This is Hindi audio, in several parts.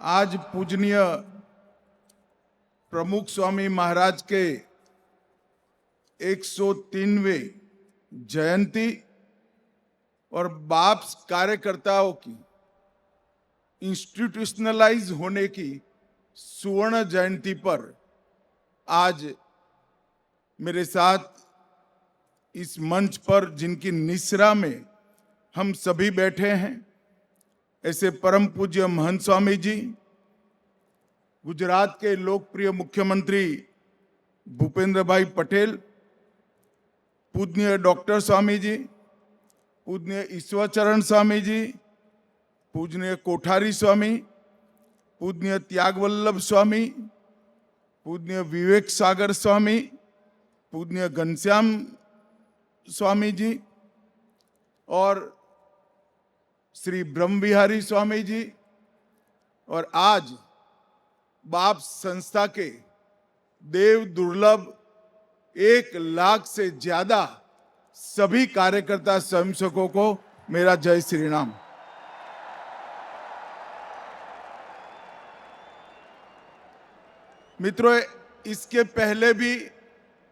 आज पूजनीय प्रमुख स्वामी महाराज के 103वें जयंती और बाप्स कार्यकर्ताओं की इंस्टीट्यूशनलाइज होने की सुवर्ण जयंती पर आज मेरे साथ इस मंच पर जिनकी निसरा में हम सभी बैठे हैं, ऐसे परम पूज्य महंत स्वामी जी, गुजरात के लोकप्रिय मुख्यमंत्री भूपेंद्र भाई पटेल, पूज्य डॉक्टर स्वामी जी, पूज्य ईश्वरचरण स्वामी जी, पूज्य कोठारी स्वामी, पूज्य त्यागवल्लभ स्वामी, पूज्य विवेक सागर स्वामी, पूज्य घनश्याम स्वामी जी और श्री ब्रह्म विहारी स्वामी जी, और आज बाप संस्था के देव दुर्लभ 1 लाख से ज्यादा सभी कार्यकर्ता स्वयंसेवकों को मेरा जय श्री राम। मित्रों, इसके पहले भी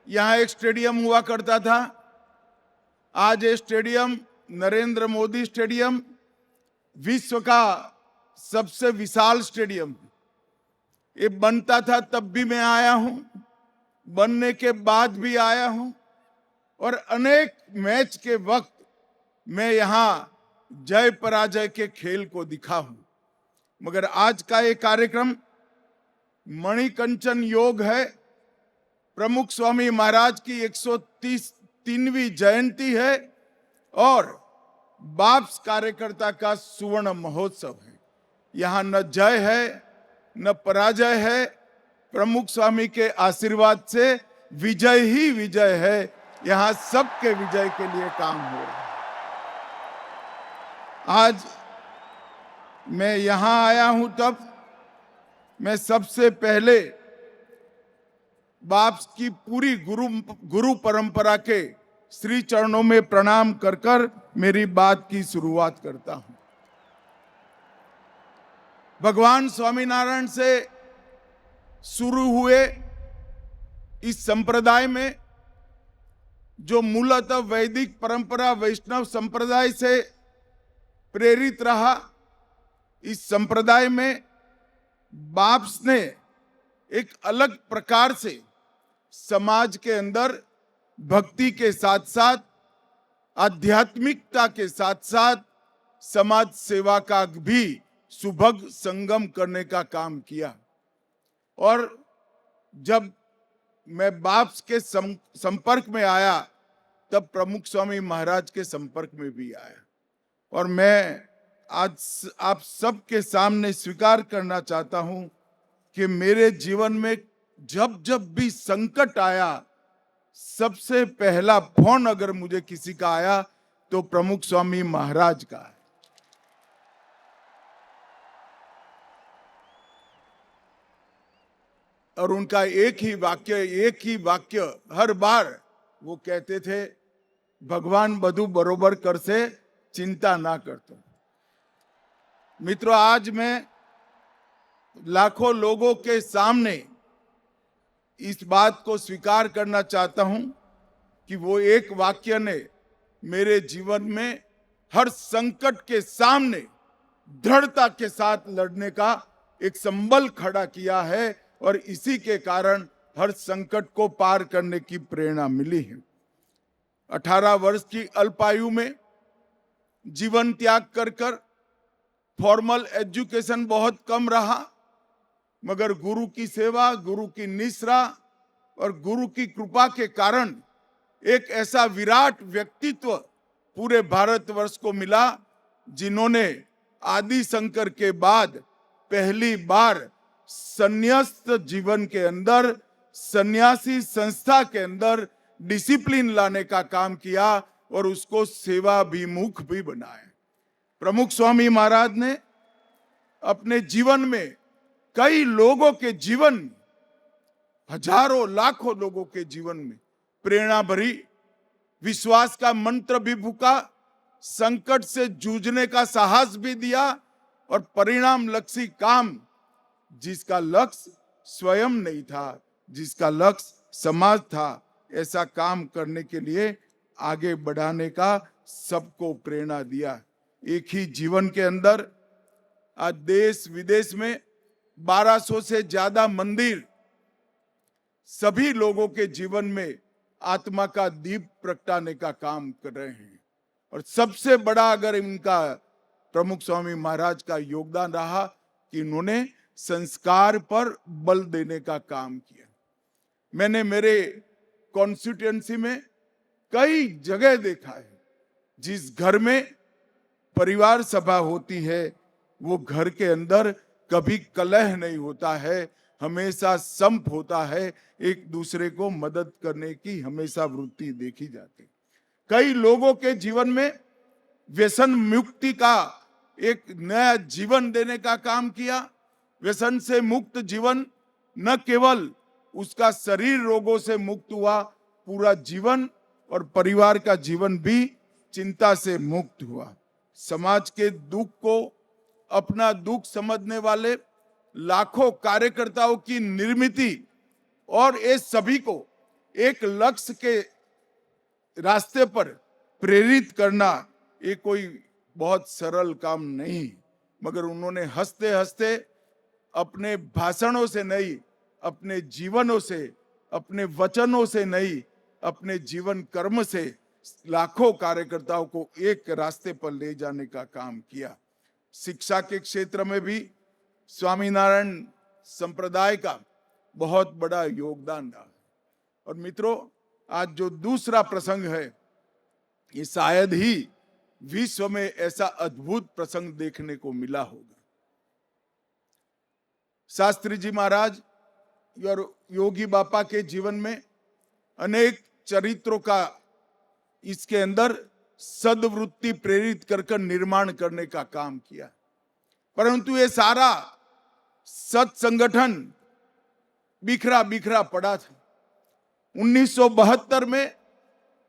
यहाँ एक स्टेडियम हुआ करता था। आज ये स्टेडियम नरेंद्र मोदी स्टेडियम विश्व का सबसे विशाल स्टेडियम, ये बनता था तब भी मैं आया हूं, बनने के बाद भी आया हूं और अनेक मैच के वक्त मैं यहां जय पराजय के खेल को दिखा हूं। मगर आज का ये कार्यक्रम मणिकंचन योग है, प्रमुख स्वामी महाराज की 133वीं जयंती है और बाप्स कार्यकर्ता का सुवर्ण महोत्सव है। यहाँ न जय है न पराजय है, प्रमुख स्वामी के आशीर्वाद से विजय ही विजय है। यहाँ सबके विजय के लिए काम हो रहा है। आज मैं यहाँ आया हूं तब मैं सबसे पहले बाप्स की पूरी गुरु परंपरा के श्री चरणों में प्रणाम कर कर मेरी बात की शुरुआत करता हूं। भगवान स्वामीनारायण से शुरू हुए इस संप्रदाय में, जो मूलतः वैदिक परंपरा वैष्णव संप्रदाय से प्रेरित रहा, इस संप्रदाय में बाप्स ने एक अलग प्रकार से समाज के अंदर भक्ति के साथ साथ आध्यात्मिकता के साथ साथ समाज सेवा का भी सुभग संगम करने का काम किया। और जब मैं बाप्स के संपर्क में आया तब प्रमुख स्वामी महाराज के संपर्क में भी आया। और मैं आज आप सबके सामने स्वीकार करना चाहता हूं कि मेरे जीवन में जब जब भी संकट आया, सबसे पहला फोन अगर मुझे किसी का आया तो प्रमुख स्वामी महाराज का है। और उनका एक ही वाक्य हर बार वो कहते थे, भगवान बधु बरोबर कर से चिंता ना करतो। मित्रों, आज मैं लाखों लोगों के सामने इस बात को स्वीकार करना चाहता हूं कि वो एक वाक्य ने मेरे जीवन में हर संकट के सामने दृढ़ता के साथ लड़ने का एक संबल खड़ा किया है और इसी के कारण हर संकट को पार करने की प्रेरणा मिली है। 18 वर्ष की अल्पायु में जीवन त्याग कर कर फॉर्मल एजुकेशन बहुत कम रहा, मगर गुरु की सेवा, गुरु की निसरा और गुरु की कृपा के कारण एक ऐसा विराट व्यक्तित्व पूरे भारतवर्ष को मिला, जिन्होंने आदि शंकर के बाद पहली बार संन्यास्त जीवन के अंदर, सन्यासी संस्था के अंदर डिसिप्लिन लाने का काम किया और उसको सेवाभिमुख भी बनाया। प्रमुख स्वामी महाराज ने अपने जीवन में कई लोगों के जीवन, हजारों लाखों लोगों के जीवन में प्रेरणा भरी, विश्वास का मंत्र भी फूका, संकट से जूझने का साहस भी दिया और परिणाम लक्षी काम जिसका लक्ष्य स्वयं नहीं था, जिसका लक्ष्य समाज था, ऐसा काम करने के लिए आगे बढ़ाने का सबको प्रेरणा दिया। एक ही जीवन के अंदर आज देश विदेश में 1200 से ज्यादा मंदिर सभी लोगों के जीवन में आत्मा का दीप प्रगटाने का काम कर रहे हैं। और सबसे बड़ा अगर इनका प्रमुख स्वामी महाराज का योगदान रहा कि इन्होंने संस्कार पर बल देने का काम किया। मैंने मेरे कॉन्स्टिट्यूएंसी में कई जगह देखा है, जिस घर में परिवार सभा होती है वो घर के अंदर कभी कलह नहीं होता है, हमेशा संप होता है, एक दूसरे को मदद करने की हमेशा वृत्ति देखी जाती। कई लोगों के जीवन में व्यसन मुक्ति का एक नया जीवन देने का काम किया। व्यसन से मुक्त जीवन न केवल उसका शरीर रोगों से मुक्त हुआ, पूरा जीवन और परिवार का जीवन भी चिंता से मुक्त हुआ। समाज के दुख को अपना दुख समझने वाले लाखों कार्यकर्ताओं की निर्मित और ये सभी को एक लक्ष्य के रास्ते पर प्रेरित करना ये कोई बहुत सरल काम नहीं, मगर उन्होंने हंसते हंसते अपने भाषणों से नहीं, अपने जीवनों से, अपने वचनों से नहीं, अपने जीवन कर्म से लाखों कार्यकर्ताओं को एक रास्ते पर ले जाने का काम किया। शिक्षा के क्षेत्र में भी स्वामीनारायण संप्रदाय का बहुत बड़ा योगदान रहा। और मित्रों, आज जो दूसरा प्रसंग है, ये शायद ही विश्व में ऐसा अद्भुत प्रसंग देखने को मिला होगा। शास्त्री जी महाराज और योगी बापा के जीवन में अनेक चरित्रों का इसके अंदर सद्वृत्ति प्रेरित कर निर्माण करने का काम किया, परंतु ये सारा सत संगठन बिखरा बिखरा पड़ा था। 1972 में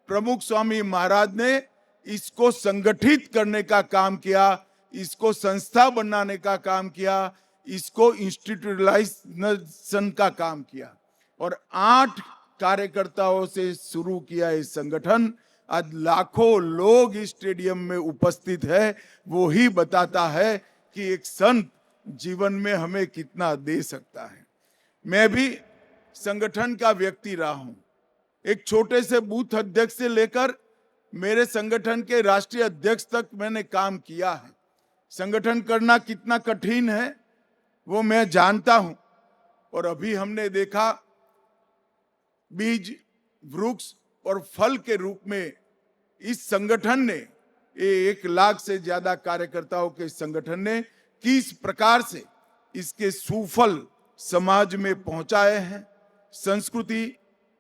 प्रमुख स्वामी महाराज ने इसको संगठित करने का काम किया, इसको संस्था बनाने का काम किया, इसको इंस्टीट्यूशनलाइजेशन का काम किया और 8 कार्यकर्ताओं से शुरू किया ये संगठन। आज लाखों लोग इस स्टेडियम में उपस्थित है, वो ही बताता है कि एक संत जीवन में हमें कितना दे सकता है। मैं भी संगठन का व्यक्ति रहा हूं। एक छोटे से बूथ अध्यक्ष से लेकर मेरे संगठन के राष्ट्रीय अध्यक्ष तक मैंने काम किया है। संगठन करना कितना कठिन है वो मैं जानता हूं। और अभी हमने देखा बीज, वृक्ष और फल के रूप में इस संगठन ने, 1 लाख से ज्यादा कार्यकर्ताओं के संगठन ने किस प्रकार से इसके सुफल समाज में पहुंचाए हैं। संस्कृति,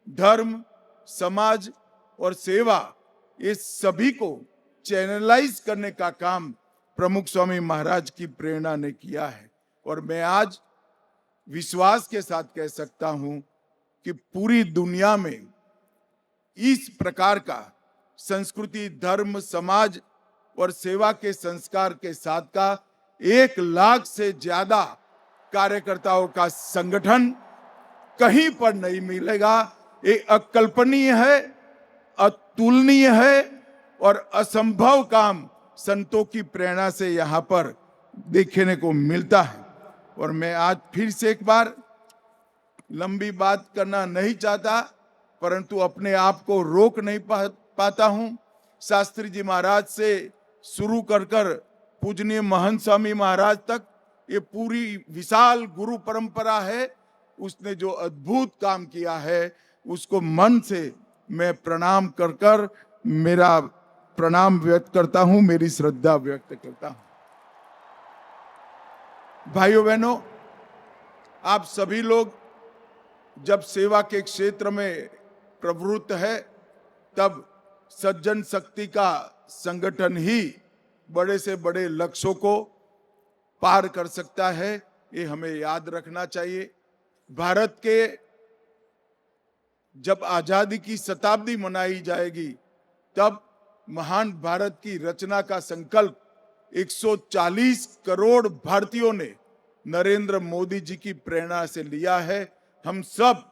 धर्म, समाज और सेवा, ये सभी को चैनलाइज करने का काम प्रमुख स्वामी महाराज की प्रेरणा ने किया है। और मैं आज विश्वास के साथ कह सकता हूं कि पूरी दुनिया में इस प्रकार का संस्कृति, धर्म, समाज और सेवा के संस्कार के साथ का 1 लाख से ज्यादा कार्यकर्ताओं का संगठन कहीं पर नहीं मिलेगा। ये अकल्पनीय है, अतुलनीय है और असंभव काम संतों की प्रेरणा से यहाँ पर देखने को मिलता है। और मैं आज फिर से एक बार लंबी बात करना नहीं चाहता, परंतु अपने आप को रोक नहीं पाता हूं। शास्त्री जी महाराज से शुरू कर पूजनीय महंत स्वामी महाराज तक ये पूरी विशाल गुरु परंपरा है। उसने जो अद्भुत काम किया है उसको मन से मैं प्रणाम कर मेरा प्रणाम व्यक्त करता हूं, मेरी श्रद्धा व्यक्त करता हूं। भाइयों बहनों, आप सभी लोग जब सेवा के क्षेत्र में प्रवृत्त है तब सज्जन शक्ति का संगठन ही बड़े से बड़े लक्ष्यों को पार कर सकता है, ये हमें याद रखना चाहिए। भारत के जब आजादी की शताब्दी मनाई जाएगी तब महान भारत की रचना का संकल्प 140 करोड़ भारतीयों ने नरेंद्र मोदी जी की प्रेरणा से लिया है। हम सब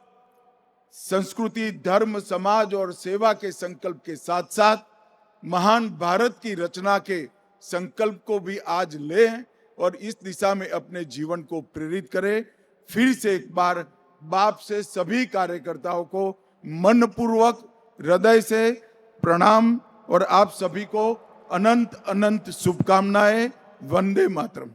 संस्कृति, धर्म, समाज और सेवा के संकल्प के साथ साथ महान भारत की रचना के संकल्प को भी आज लें और इस दिशा में अपने जीवन को प्रेरित करें। फिर से एक बार बाप से सभी कार्यकर्ताओं को मनपूर्वक हृदय से प्रणाम और आप सभी को अनंत अनंत शुभकामनाएं। वंदे मातरम।